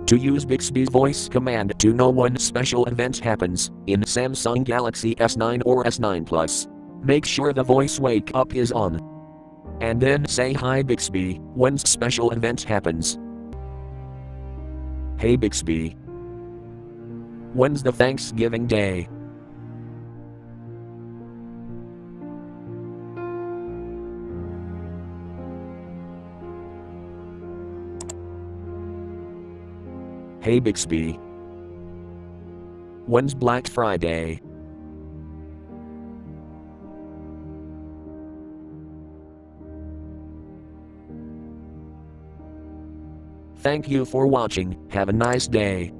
To use Bixby's voice command to know when special event happens in Samsung Galaxy S9 or S9 Plus. Make sure the voice wake up is on. And then say hi Bixby when special event happens. Hey Bixby. When's the Thanksgiving Day? Hey Bixby. When's Black Friday? Thank you for watching. Have a nice day.